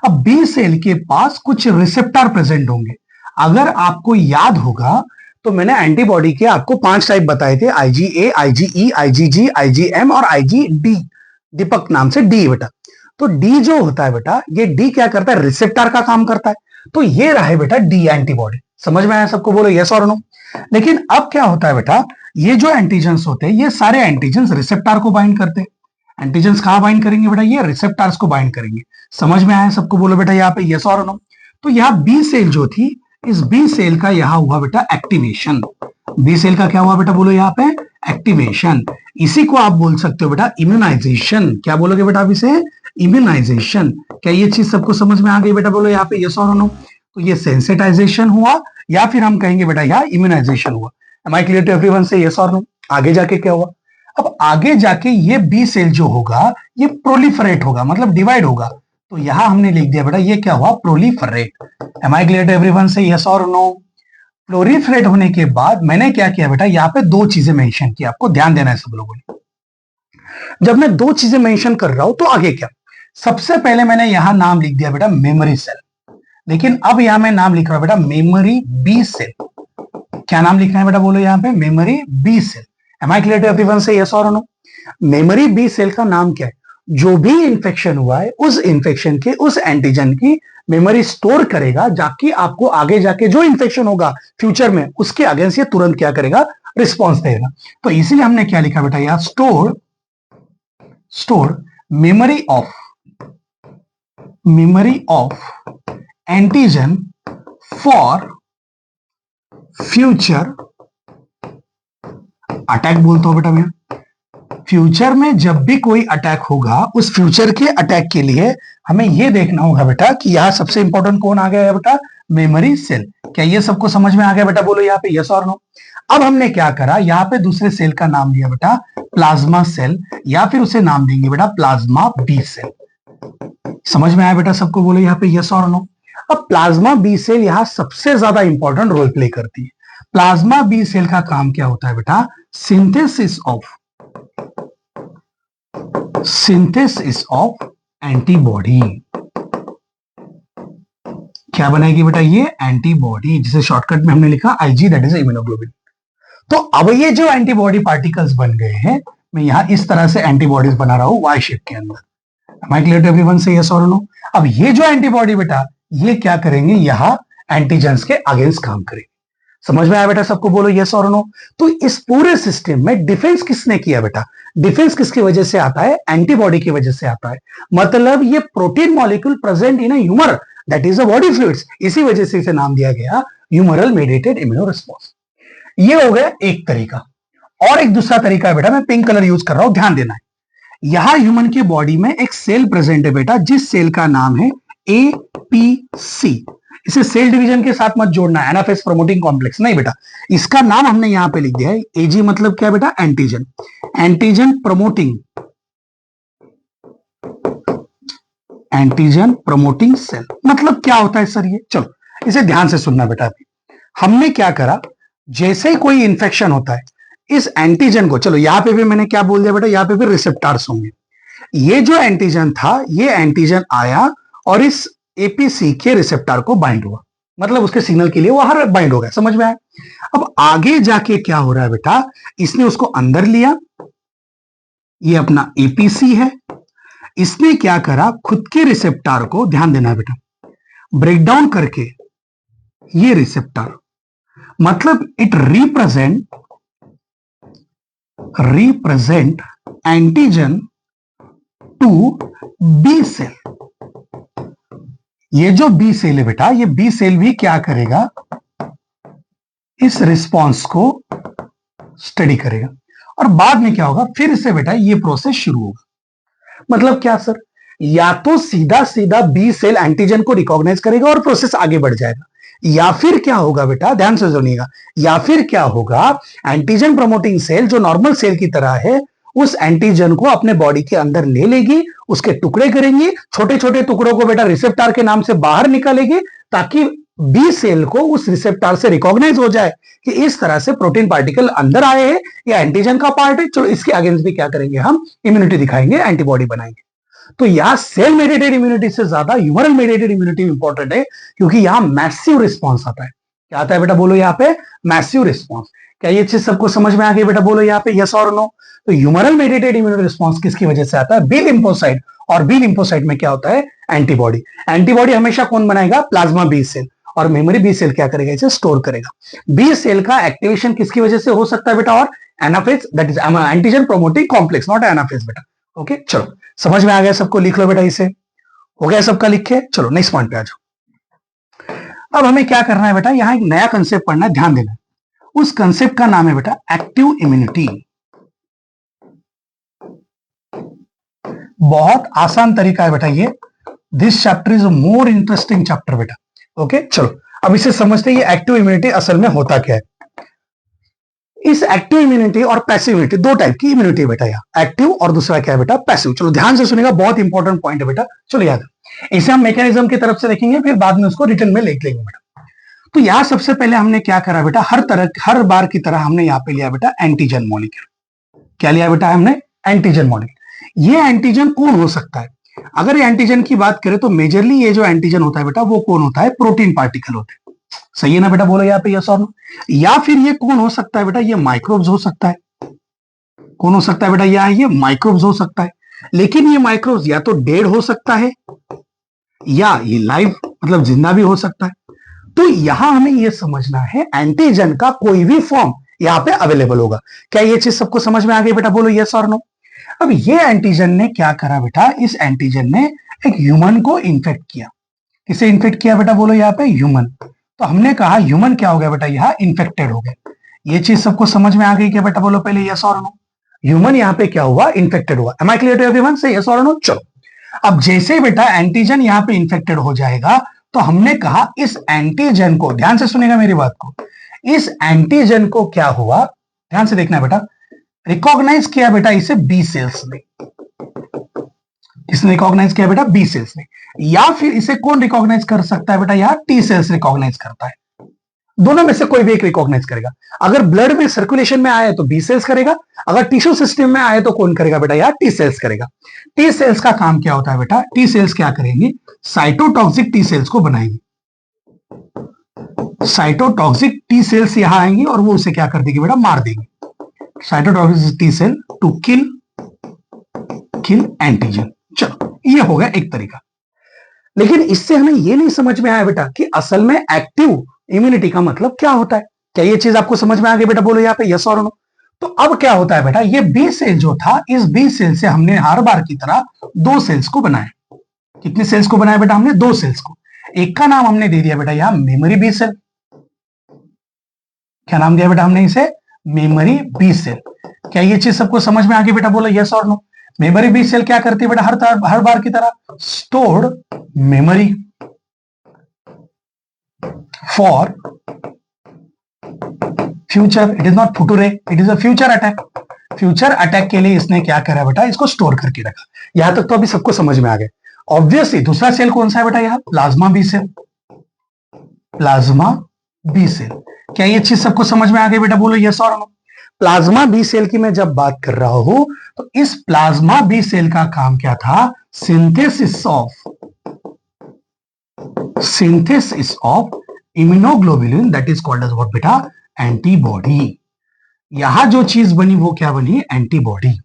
अब बी सेल के पास कुछ रिसेप्टर प्रेजेंट होंगे। अगर आपको याद होगा तो मैंने एंटीबॉडी के आपको 5 टाइप बताए थे, IgA, IgE, IgG, IgM और IgD, दीपक नाम से डी बेटा। तो डी जो होता है बेटा, ये डी क्या करता है? रिसेप्टर का काम करता है। तो ये रहा बेटा डी एंटीबॉडी। समझ में आया सबको? बोलो यस और नो। लेकिन अब क्या होता है बेटा, ये जो एंटीजेंस होते हैं, ये सारे एंटीजेंस रिसेप्टर को बाइंड करते हैं। एंटीजेंस कहां बाइंड करेंगे बेटा? ये रिसेप्टर्स को बाइंड करेंगे। समझ में आया सबको? बोलो बेटा यहाँ पे यस और नो। तो यहाँ बी सेल जो थी, इस बी सेल का यहां हुआ बेटा एक्टिवेशन। बी सेल का क्या हुआ बेटा? बोलो यहाँ पे एक्टिवेशन। इसी को आप बोल सकते हो बेटा इम्यूनाइजेशन। क्या बोलोगे बेटा? अभी से इम्यूनाइजेशन। क्या ये चीज सबको समझ में आ गई बेटा? बोलो यहाँ पे यस और नो। तो ये सेंसिटाइजेशन हुआ, या फिर हम कहेंगे बेटा यहाँ इम्यूनाइजेशन हुआ। Am I clear to everyone? Say yes और नो। आगे जाके क्या हुआ? अब आगे जाके ये बी सेल जो होगा, ये प्रोलिफरेट होगा, मतलब डिवाइड होगा। तो यहां हमने लिख दिया बेटा ये क्या हुआ? Proliferate. Am I clear to everyone? Say yes और नो। प्रोलिफरेट होने के बाद मैंने क्या किया बेटा? यहाँ पे 2 चीजें मेंशन की, आपको ध्यान देना है सब लोगों ने। जब मैं 2 चीजें मेंशन कर रहा हूं तो आगे क्या? सबसे पहले मैंने यहां नाम लिख दिया बेटा मेमोरी सेल, लेकिन अब यहां मैं नाम लिख रहा हूं बेटा मेमोरी बी सेल। क्या नाम लिखना है बेटा? बोलो यहाँ पे memory B cell. Am I clear to everyone? Say yes और नो। मेमोरी बी सेल का नाम क्या है? जो भी इंफेक्शन हुआ है, उस इंफेक्शन के, उस एंटीजन की मेमोरी स्टोर करेगा, जाके आपको आगे जाके जो इंफेक्शन होगा फ्यूचर में, उसके अगेंस्ट ये तुरंत क्या करेगा? रिस्पॉन्स देगा। तो इसीलिए हमने क्या लिखा बेटा यहाँ? Store memory of antigen for future attack बोलता हूं बेटा मैं। फ्यूचर में जब भी कोई अटैक होगा, उस फ्यूचर के अटैक के लिए हमें यह देखना होगा बेटा कि यहां सबसे इंपॉर्टेंट कौन आ गया है बेटा? Memory cell. क्या ये सबको समझ में आ गया बेटा? बोलो यहाँ पे यस और नो। अब हमने क्या करा? यहाँ पे दूसरे सेल का नाम लिया बेटा प्लाज्मा सेल, या फिर उसे नाम देंगे बेटा प्लाज्मा बी सेल। समझ में आया बेटा सबको? बोलो यहाँ पे यस और नो। अब प्लाज्मा बी सेल यहां सबसे ज्यादा इंपॉर्टेंट रोल प्ले करती है। प्लाज्मा बी सेल का काम क्या होता है बेटा? Synthesis of antibody. क्या बनाएगी बेटा? ये एंटीबॉडी, जिसे शॉर्टकट में हमने लिखा IG, दैट इज इम्यूनोग्लोबिन। तो अब ये जो एंटीबॉडी पार्टिकल्स बन गए हैं, मैं यहां इस तरह से एंटीबॉडीज बना रहा हूं वाई शेप के अंदर। Am I clear to everyone? Say yes और नो। अब ये जो एंटीबॉडी बेटा, ये क्या करेंगे? यहां एंटीजेंस के अगेंस्ट काम करेंगे। समझ में आया बेटा सबको? बोलो यस और नो। तो इस पूरे सिस्टम में डिफेंस किसने किया बेटा? डिफेंस किसकी वजह से आता है? एंटीबॉडी की वजह से आता है। मतलब ये protein molecule present in a humour, that is a body fluids, इसी वजह से इसे नाम दिया गया ह्यूमरल मेडिएटेड इम्यूनो रिस्पॉन्स। ये हो गया एक तरीका। और एक दूसरा तरीका है बेटा, मैं पिंक कलर यूज कर रहा हूं, ध्यान देना है। यहां ह्यूमन की बॉडी में एक सेल प्रेजेंट है बेटा, जिस सेल का नाम है APC। इसे सेल डिवीजन के साथ मत जोड़ना, एनाफेज प्रमोटिंग कॉम्प्लेक्स नहीं बेटा। इसका नाम हमने यहां पे लिख दिया है AG। मतलब क्या बेटा? एंटीजन। Antigen promoting cell. मतलब क्या होता है सर ये? चलो इसे ध्यान से सुनना बेटा। अभी हमने क्या करा, जैसे ही कोई इंफेक्शन होता है, इस एंटीजन को, चलो यहां पे भी मैंने क्या बोल दिया बेटा? यहां पे भी रिसेप्टर्स होंगे। ये जो एंटीजन था, ये एंटीजन आया और इस APC के रिसेप्टर को बाइंड हुआ। मतलब उसके सिग्नल के लिए वो हर बाइंड हो गया, समझ में आया। अब आगे जाके क्या हो रहा है बेटा, इसने उसको अंदर लिया, ये अपना एपीसी है, इसने क्या करा, खुद के रिसेप्टर को, ध्यान देना बेटा, ब्रेक डाउन करके ये रिसेप्टर, मतलब it represent antigen to B cell. ये जो बी सेल है बेटा, ये बी सेल भी क्या करेगा, इस रिस्पॉन्स को स्टडी करेगा, और बाद में क्या होगा, फिर से बेटा ये प्रोसेस शुरू होगा। मतलब क्या सर, या तो सीधा सीधा बी सेल एंटीजन को रिकॉग्नाइज करेगा और प्रोसेस आगे बढ़ जाएगा, या फिर क्या होगा बेटा, ध्यान से सुनिएगा, या फिर क्या होगा, एंटीजन प्रमोटिंग सेल जो नॉर्मल सेल की तरह है, उस एंटीजन को अपने बॉडी के अंदर ले लेगी, उसके टुकड़े करेंगी, छोटे छोटे टुकड़ों को बेटा रिसेप्टर के नाम से बाहर निकालेगी, ताकि बी सेल को उस रिसेप्टर से रिकॉग्नाइज हो जाए कि इस तरह से प्रोटीन पार्टिकल अंदर आए हैं, या एंटीजन का पार्ट है। चलो इसके अगेंस्ट भी क्या करेंगे, हम इम्यूनिटी दिखाएंगे, एंटीबॉडी बनाएंगे। तो यहां सेल मेडिएटेड इम्यूनिटी से ज्यादा ह्यूमरल मेडिएटेड इम्यूनिटी इंपॉर्टेंट है, क्योंकि यहां मैसिव रिस्पॉन्स आता है। क्या आता है बेटा, बोलो यहाँ पे, मैसिव रिस्पॉन्स। क्या ये चीज सबको समझ में आ गई बेटा, बोलो यहाँ पे यस और नो। तो ह्यूमरल मेडिएटेड इम्यूनिटी रिस्पॉन्स किसकी वजह से आता है, बी लिम्फोसाइट, और बी लिम्फोसाइट में क्या होता है, एंटीबॉडी। एंटीबॉडी हमेशा कौन बनाएगा, प्लाज्मा बी सेल, और मेमोरी बी सेल क्या करेगा, इसे स्टोर करेगा। बी सेल का एक्टिवेशन किसकी वजह से हो सकता है बेटा, और anaphase, that is antigen promoting complex, not anaphase बेटा। ओके चलो समझ में आ गया सबको, लिख लो बेटा इसे, हो गया सबका लिख के। चलो नेक्स्ट पॉइंट पे आ जाओ। अब हमें क्या करना है बेटा, यहां एक नया कंसेप्ट पढ़ना है, ध्यान देना। उस कंसेप्ट का नाम है बेटा एक्टिव इम्यूनिटी। बहुत आसान तरीका है बेटा ये, this chapter is more interesting chapter बेटा। ओके चलो अब इसे समझते हैं, ये एक्टिव इम्यूनिटी असल में होता क्या है। इस एक्टिव इम्यूनिटी और पैसिव इम्यूनिटी, दो टाइप की इम्यूनिटी बेटा, यहाँ एक्टिव और दूसरा क्या है बेटा, पैसिव। चलो ध्यान से सुनेगा, बहुत इंपॉर्टेंट पॉइंट है बेटा, चलो याद है। इसे हम मैकेनिज्म की तरफ से देखेंगे, फिर बाद में उसको रिटर्न में लिख लेंगे बेटा। तो यहाँ सबसे पहले हमने क्या करा बेटा, हर बार की तरह हमने यहाँ पे लिया बेटा एंटीजन मॉलिक्यूल। क्या लिया बेटा हमने, एंटीजन मॉलिक्यूल। ये एंटीजन कौन हो सकता है, अगर ये एंटीजन की बात करें तो मेजरली ये जो एंटीजन होता है बेटा, वो कौन होता है, प्रोटीन पार्टिकल होते हैं। सही है ना बेटा, बोलो यहाँ पे यस और नो। या फिर ये कौन हो सकता है बेटा, ये माइक्रोब्स हो सकता है। कौन हो सकता है बेटा, ये माइक्रोब्स हो सकता है। लेकिन ये माइक्रोब्स या तो डेड हो सकता है, या ये लाइव मतलब जिंदा भी हो सकता है। तो यहां हमें ये समझना है, एंटीजन का कोई भी फॉर्म यहाँ पे अवेलेबल होगा। क्या ये चीज सबको समझ में आ गई बेटा, बोलो यस और नो। अब ये एंटीजन ने क्या करा बेटा, इस एंटीजन ने एक ह्यूमन को इन्फेक्ट किया। किसे इन्फेक्ट किया बेटा, बोलो यहाँ पे ह्यूमन। तो हमने कहा ह्यूमन क्या हो गया बेटा, यहाँ इन्फेक्टेड हो गया। ये चीज सबको समझ में आ गई क्या बेटा, बोलो पहले यस और नो। ह्यूमन यहाँ पे क्या हुआ, इन्फेक्टेड हुआ। Am I clear to everyone, say yes और नो। चलो अब जैसे बेटा एंटीजन यहाँ पे इन्फेक्टेड हो जाएगा, तो हमने कहा इस एंटीजन को, ध्यान से सुनेगा मेरी बात को, इस एंटीजन को क्या हुआ, ध्यान से देखना बेटा, रिकॉग्नाइज किया बेटा इसे बी सेल्स ने। इसने रिकॉग्नाइज किया बेटा बी सेल्स ने। या फिर इसे कौन रिकॉग्नाइज कर सकता है बेटा, यहाँ टी सेल्स रिकॉग्नाइज करता है। दोनों में से कोई भी एक रिकॉग्नाइज करेगा। अगर ब्लड में सर्कुलेशन में आए तो बी सेल्स करेगा, अगर टिश्यू सिस्टम में आए तो कौन करेगा बेटा, यहाँ टी सेल्स करेगा। टी सेल्स का काम क्या होता है बेटा, टी सेल्स क्या करेंगे, साइटोटॉक्सिक टी सेल्स को बनाएंगे। साइटोटॉक्सिक टी सेल्स यहां आएंगे और वो उसे क्या कर देंगे बेटा, मार देंगे। Cytotoxic T cell to kill antigen. चलो ये हो गया एक तरीका। लेकिन इससे हमें ये नहीं समझ में आया बेटा कि असल में एक्टिव इम्यूनिटी का मतलब क्या होता है। क्या ये चीज आपको समझ में आ गई बेटा, बोलो यहाँ पे यस और नो। तो अब क्या होता है बेटा, ये बी सेल जो था, इस बी सेल से हमने हर बार की तरह दो सेल्स को बनाया। कितने सेल्स को बनाया बेटा हमने, दो सेल्स को। एक का नाम हमने दे दिया बेटा यहाँ मेमोरी बी सेल। क्या नाम दिया बेटा हमने इसे, मेमोरी बी सेल। क्या ये चीज सबको समझ में आ गई बेटा, बोलो यस और नो। मेमोरी बी सेल क्या करती है बेटा, हर बार की तरह stored memory for future. It is not future, it is a future attack. Future attack के लिए इसने क्या करा बेटा, इसको स्टोर करके रखा। यहां तक तो अभी सबको समझ में आ गया। ऑब्वियसली दूसरा सेल कौन सा है बेटा, यहाँ plasma B cell. Plasma B cell. क्या ये चीज सबको समझ में आ गई बेटा, बोलो यस और नो। प्लाज्मा बी सेल की मैं जब बात कर रहा हूं, तो इस प्लाज्मा बी सेल का काम क्या था, synthesis of immunoglobulin that is called as what बेटा, एंटीबॉडी। यहां जो चीज बनी वो क्या बनी, एंटीबॉडी।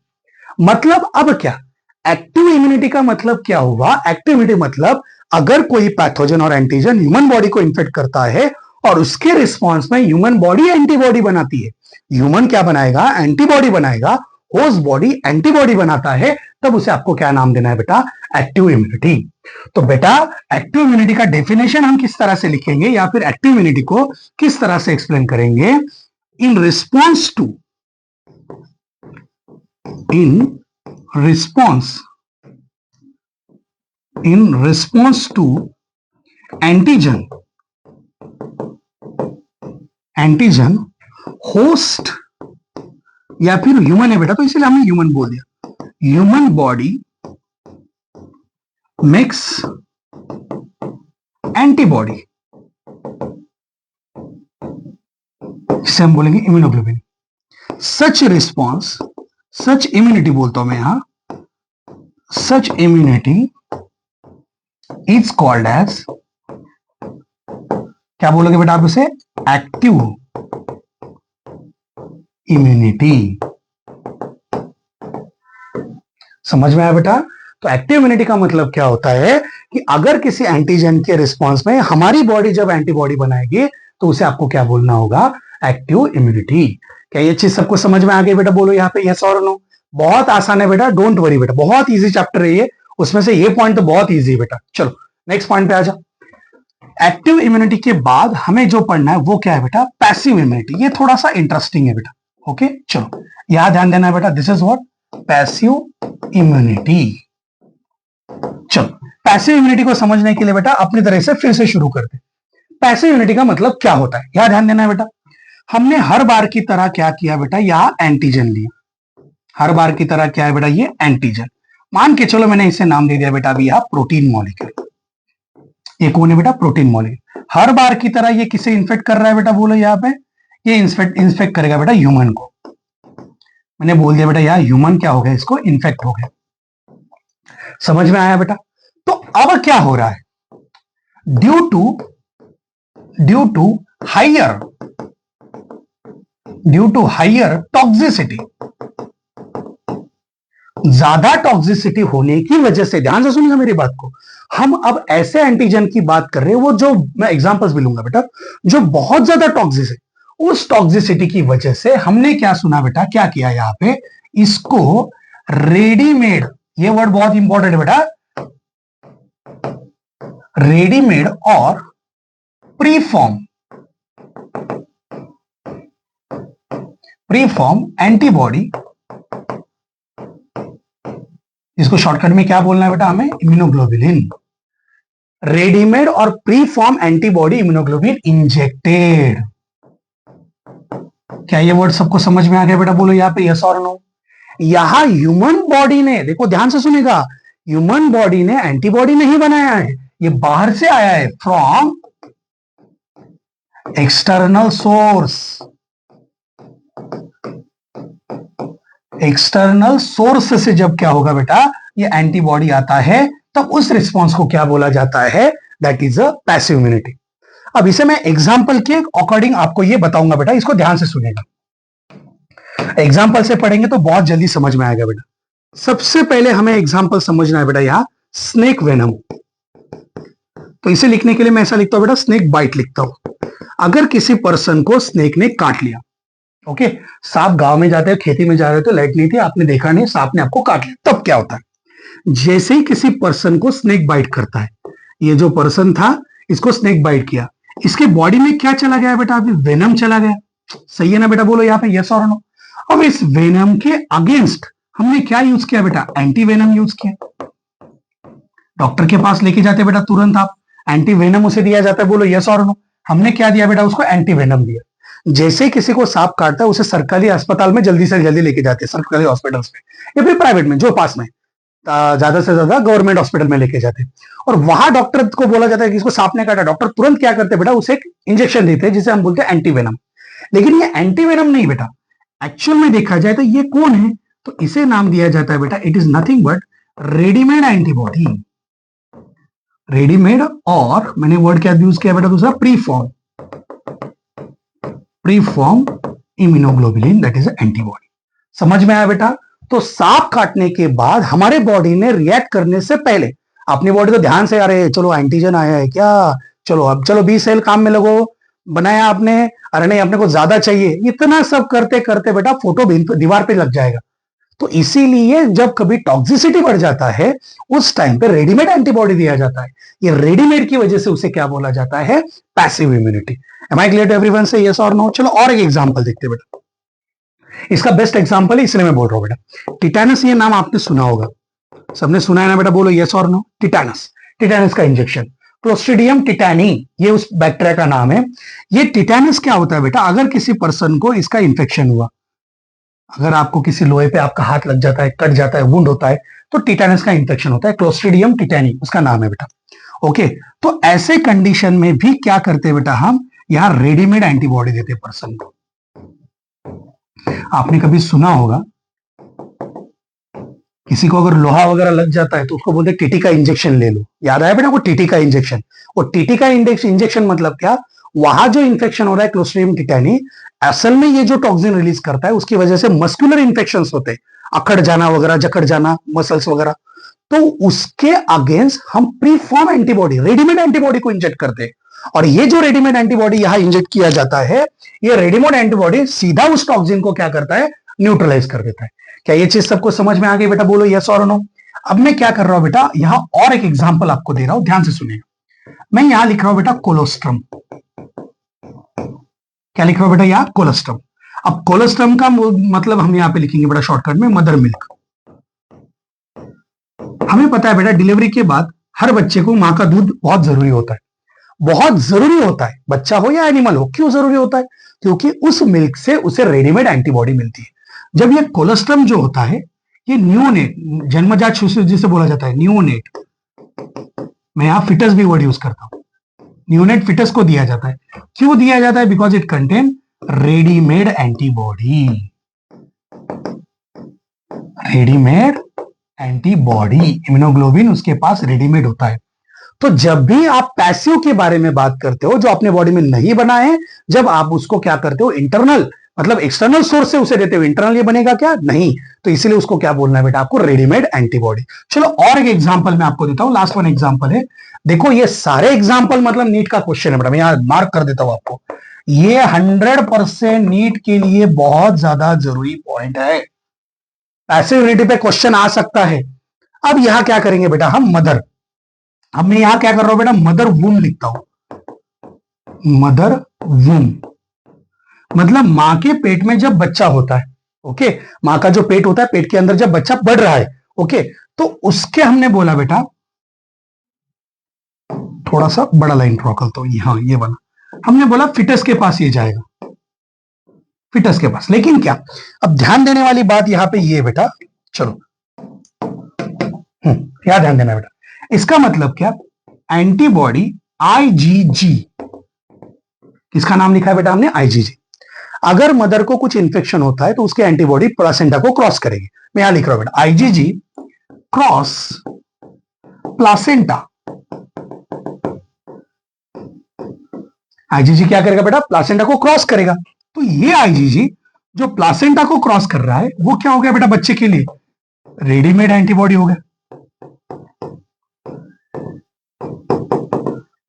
मतलब अब क्या, एक्टिव इम्यूनिटी का मतलब क्या हुआ, एक्टिव इम्यूनिटी मतलब अगर कोई पैथोजन और एंटीजन ह्यूमन बॉडी को इन्फेक्ट करता है और उसके रिस्पॉन्स में ह्यूमन बॉडी एंटीबॉडी बनाती है, ह्यूमन क्या बनाएगा, एंटीबॉडी बनाएगा, होस्ट बॉडी एंटीबॉडी बनाता है, तब उसे आपको क्या नाम देना है बेटा, एक्टिव इम्यूनिटी। तो बेटा एक्टिव इम्यूनिटी का डेफिनेशन हम किस तरह से लिखेंगे या फिर एक्टिव इम्यूनिटी को किस तरह से एक्सप्लेन करेंगे, in response to, in response to antigen host या फिर ह्यूमन है बेटा, तो इसलिए हमने ह्यूमन बोल दिया, ह्यूमन बॉडी मेक्स एंटीबॉडी, इसे हम बोलेंगे इम्यूनोग्लोबुलिन। सच रिस्पॉन्स, सच इम्यूनिटी बोलता हूं मैं यहां, सच इम्यूनिटी इज कॉल्ड एज, क्या बोलोगे बेटा आप इसे, एक्टिव इम्यूनिटी। समझ में आया बेटा। तो एक्टिव इम्यूनिटी का मतलब क्या होता है कि अगर किसी एंटीजन के रिस्पॉन्स में हमारी बॉडी जब एंटीबॉडी बनाएगी तो उसे आपको क्या बोलना होगा, एक्टिव इम्यूनिटी। क्या ये चीज सबको समझ में आ गई बेटा, बोलो यहाँ पे यस और नो। बहुत आसान है बेटा, डोंट वरी बेटा, बहुत इजी चैप्टर है ये, उसमें से ये पॉइंट तो बहुत इजी है बेटा। चलो नेक्स्ट पॉइंट पे आ जाओ। एक्टिव इम्यूनिटी के बाद हमें जो पढ़ना है वो क्या है बेटा, पैसिव इम्यूनिटी। ये थोड़ा सा इंटरेस्टिंग है बेटा। ओके चलो यहां ध्यान देना है बेटा, this is what, passive immunity. चलो पैसिव इम्यूनिटी को समझने के लिए बेटा अपनी तरह से फिर से शुरू करते। पैसिव इम्यूनिटी का मतलब क्या होता है, यहां ध्यान देना है बेटा। हमने हर बार की तरह क्या किया बेटा, यहां एंटीजन लिया, हर बार की तरह क्या है बेटा, ये एंटीजन। मान के चलो मैंने इसे नाम दे दिया बेटा अभी यहां प्रोटीन मॉलिक्यूल। ये कौन है बेटा, प्रोटीन मॉलिक्यूल। हर बार की तरह ये किसे इन्फेक्ट कर रहा है बेटा, बोलो यहाँ पे, ये इंस्पेक्ट करेगा बेटा ह्यूमन को। मैंने बोल दिया बेटा यहाँ ह्यूमन क्या हो गया, इसको इन्फेक्ट हो गया। समझ में आया बेटा। तो अब क्या हो रहा है, ड्यू टू हायर टॉक्सिसिटी, ज्यादा टॉक्सिसिटी होने की वजह से, ध्यान से सुनिएगा मेरी बात को, हम अब ऐसे एंटीजन की बात कर रहे हैं, वो जो मैं एग्जांपल्स भी लूंगा बेटा, जो बहुत ज्यादा टॉक्सिक है, उस टॉक्सिसिटी की वजह से हमने क्या सुना बेटा, क्या किया यहां पे, इसको रेडीमेड, ये वर्ड बहुत इंपॉर्टेंट है बेटा, रेडीमेड और प्रीफॉर्म एंटीबॉडी, इसको शॉर्टकट में क्या बोलना है बेटा हमें, इम्यूनोग्लोबुलिन। रेडीमेड और pre form antibody immunoglobulin injected. क्या ये वर्ड सबको समझ में आ गया बेटा, बोलो यहाँ पे यस और नो। यहां ह्यूमन बॉडी ने, देखो ध्यान से सुनेगा, ह्यूमन बॉडी ने एंटीबॉडी नहीं बनाया है, ये बाहर से आया है, from external source. External source से जब क्या होगा बेटा, ये एंटीबॉडी आता है, तब उस रिस्पॉन्स को क्या बोला जाता है, that is a passive immunity. अब इसे मैं एग्जांपल के अकॉर्डिंग आपको ये बताऊंगा बेटा, इसको ध्यान से सुनेगा। एग्जांपल से पढ़ेंगे तो बहुत जल्दी समझ में आएगा बेटा। सबसे पहले हमें एग्जांपल समझना है बेटा, यहां स्नेक वेनम। तो इसे लिखने के लिए मैं ऐसा लिखता हूं बेटा, स्नेक बाइट लिखता हूं। अगर किसी पर्सन को स्नेक ने काट लिया, ओके, सांप गांव में जाते हैं, खेती में जा रहे थे, लाइट नहीं थी, आपने देखा नहीं, सांप ने आपको काट लिया, तब क्या होता है, जैसे ही किसी पर्सन को स्नेक बाइट करता है, ये जो पर्सन था इसको स्नेक बाइट किया, इसके बॉडी में क्या चला गया बेटा, अभी वेनम चला गया। सही है ना बेटा, बोलो यहाँ पे यस और नो। अब इस वेनम के अगेंस्ट हमने क्या यूज किया बेटा, एंटी वेनम यूज किया। डॉक्टर के पास लेके जाते बेटा तुरंत आप, एंटी वेनम उसे दिया जाता है, बोलो यस और नो। हमने क्या दिया बेटा, उसको एंटी वेनम दिया। जैसे किसी को सांप काटता है उसे सरकारी अस्पताल में जल्दी से जल्दी लेके जाते हैं, सरकारी हॉस्पिटल्स में या फिर प्राइवेट में जो पास में, ज्यादा से ज्यादा गवर्नमेंट हॉस्पिटल में लेके जाते हैं, और वहां डॉक्टर को बोला जाता है कि इसको सांप ने काटा, डॉक्टर तुरंत क्या करते हैं बेटा, उसे एक इंजेक्शन देते हैं जिसे हम बोलते हैं एंटीवेनम। लेकिन ये एंटीवेनम नहीं बेटा, एक्चुअल में देखा जाए तो ये कौन है, तो इसे नाम दिया जाता है बेटा, it is nothing but readymade antibody. Readymade और मैंने वर्ड क्या यूज किया बेटा, दूसरा preform. Pre form immunoglobulin that is antibody. समझ में आया बेटा? तो सांप काटने के बाद हमारे बॉडी ने रिएक्ट करने से पहले अपनी बॉडी तो ध्यान से, अरे चलो एंटीजन आया है क्या, चलो अब चलो 20 सेल काम में लगो, बनाया आपने, अरे नहीं अपने को ज्यादा चाहिए, इतना सब करते करते बेटा फोटो दीवार पे लग जाएगा। तो इसीलिए जब कभी टॉक्सिसिटी बढ़ जाता है उस टाइम पे रेडीमेड एंटीबॉडी दिया जाता है। ये रेडीमेड की वजह से उसे क्या बोला जाता है? Passive immunity. Am I clear to everyone say yes और नो? चलो और एक एग्जांपल देखते हैं बेटा। इसका बेस्ट एग्जांपल है इसलिए मैं बोल रहा हूं बेटा। टिटेनस, ये नाम आपने सुना होगा, सबने सुना है ना बेटा? बोलो यस और नो। टिटेनस, टिटेनस का इंजेक्शन, क्लोस्ट्रीडियम टिटैनी, ये उस बैक्टीरिया का नाम है। ये टिटेनस क्या होता है बेटा? अगर किसी पर्सन को इसका इंफेक्शन हुआ, अगर आपको किसी लोहे पे आपका हाथ लग जाता है, कट जाता है, वुंड होता है, तो टिटेनस का इंफेक्शन होता है। क्लोस्ट्रीडियम टिटैनी उसका नाम है बेटा। ओके, तो ऐसे कंडीशन में भी क्या करते हैं बेटा? हम यहां रेडीमेड एंटीबॉडी देते हैं पर्सन को। आपने कभी सुना होगा किसी को अगर लोहा वगैरह लग जाता है तो उसको बोलते हैं टीटी का इंजेक्शन ले लो। याद आया बेटा? वो टीटी का इंजेक्शन। वो टीटी का इंजेक्शन मतलब क्या? वहां जो इंफेक्शन हो रहा है क्लोस्ट्रीडियम टिटैनी, असल में ये जो टॉक्सिन रिलीज करता है उसकी वजह से मस्कुलर इंफेक्शन होते हैं, अकड़ जाना वगैरह, जकड़ जाना मसल्स वगैरह, तो उसके अगेंस्ट हम pre form antibody, readymade antibody को इंजेक्ट करते हैं। और ये जो रेडीमेड एंटीबॉडी यहां इंजेक्ट किया जाता है, ये रेडीमेड एंटीबॉडी सीधा उस टॉक्सिन को क्या करता है? न्यूट्रलाइज कर देता है। क्या ये चीज सबको समझ में आ गई बेटा? बोलो यस और नो। अब मैं क्या कर रहा हूं बेटा, यहां और एक एग्जांपल आपको दे रहा हूं, ध्यान से सुनिएगा। मैं यहां लिख रहा हूं बेटा कोलोस्ट्रम। क्या लिख रहा हूं बेटा? यहां कोलोस्ट्रम। अब कोलोस्ट्रम का मतलब हम यहां पे लिखेंगे बेटा शॉर्टकट में मदर मिल्क। हमें पता है बेटा डिलीवरी के बाद हर बच्चे को मां का दूध बहुत जरूरी होता है, बहुत जरूरी होता है, बच्चा हो या एनिमल हो। क्यों जरूरी होता है? क्योंकि उस मिल्क से उसे रेडीमेड एंटीबॉडी मिलती है। जब ये कोलोस्ट्रम जो होता है, ये न्यूनेट, जन्मजात शिशु जिसे बोला जाता है न्यूनेट, मैं यहां फिटस भी वर्ड यूज करता हूं, न्यूनेट फिटस को दिया जाता है। क्यों दिया जाता है? Because it contain readymade antibody. Readymade antibody, immunoglobulin उसके पास रेडीमेड होता है। तो जब भी आप पैसिव के बारे में बात करते हो जो अपने बॉडी में नहीं बना है, जब आप उसको क्या करते हो? इंटरनल, मतलब एक्सटर्नल सोर्स से उसे देते हो, इंटरनल ये बनेगा क्या? नहीं। तो इसीलिए उसको क्या बोलना है बेटा? आपको रेडीमेड एंटीबॉडी। चलो और एक एग्जांपल मैं आपको देता हूं, लास्ट वन एग्जांपल है। देखो ये सारे एग्जांपल मतलब नीट का क्वेश्चन है बेटा, मैं यहां मार्क कर देता हूं आपको। ये 100% नीट के लिए बहुत ज्यादा जरूरी पॉइंट है। पैसिव यूनिटी पे क्वेश्चन आ सकता है। अब यहां क्या करेंगे बेटा? हम मदर, अब मैं यहां क्या कर रहा हूं बेटा? मदर वूम लिखता हूं। मदर वूम मतलब मां के पेट में जब बच्चा होता है, ओके, मां का जो पेट होता है, पेट के अंदर जब बच्चा बढ़ रहा है, ओके, तो उसके हमने बोला बेटा, थोड़ा सा बड़ा लाइन ड्रॉ करता हूं, हाँ ये वाला, हमने बोला फिटस के पास ये जाएगा, फिटस के पास। लेकिन क्या, अब ध्यान देने वाली बात यहां पे ये बेटा, चलो क्या ध्यान देना बेटा, इसका मतलब क्या? एंटीबॉडी आईजीजी, किसका नाम लिखा है बेटा हमने? आईजीजी। अगर मदर को कुछ इंफेक्शन होता है तो उसके एंटीबॉडी प्लासेंटा को क्रॉस करेगी। मैं यहां लिख रहा हूं बेटा आईजीजी क्रॉस प्लासेंटा। आईजीजी क्या करेगा बेटा? प्लासेंटा को क्रॉस करेगा। तो ये आईजीजी जो प्लासेंटा को क्रॉस कर रहा है वो क्या हो गया बेटा? बच्चे के लिए रेडीमेड एंटीबॉडी हो गया।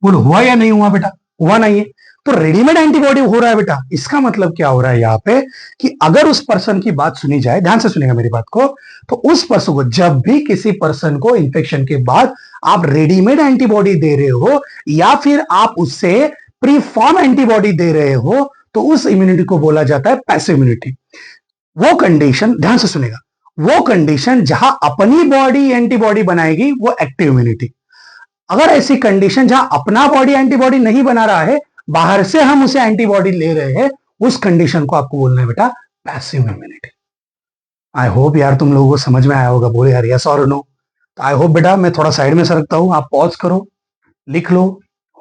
बोलो हुआ या नहीं हुआ बेटा? हुआ नहीं है। तो रेडीमेड एंटीबॉडी हो रहा है बेटा। इसका मतलब क्या हो रहा है यहां पे कि अगर उस पर्सन की बात सुनी जाए, ध्यान से सुनेगा मेरी बात को, तो उस पर्सन को जब भी किसी पर्सन को इंफेक्शन के बाद आप रेडीमेड एंटीबॉडी दे रहे हो या फिर आप उससे प्री फॉर्म एंटीबॉडी दे रहे हो, तो उस इम्यूनिटी को बोला जाता है पैसिव इम्यूनिटी। वो कंडीशन, ध्यान से सुनेगा, वो कंडीशन जहां अपनी बॉडी एंटीबॉडी बनाएगी वो एक्टिव इम्यूनिटी। अगर ऐसी कंडीशन जहां अपना बॉडी एंटीबॉडी नहीं बना रहा है, बाहर से हम उसे एंटीबॉडी ले रहे हैं, उस कंडीशन को आपको बोलना है बेटा पैसिव इम्यूनिटी। आई होप यार तुम लोगों को समझ में आया होगा। बोले यार यस और नो। तो आई होप बेटा, मैं थोड़ा साइड में सरकता हूं, आप पॉज करो, लिख लो।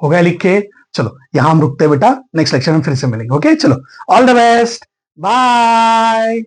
हो गया लिख के? चलो यहां हम रुकते हैं बेटा, नेक्स्ट लेक्चर में फिर से मिलेंगे। ओके चलो, ऑल द बेस्ट, बाय।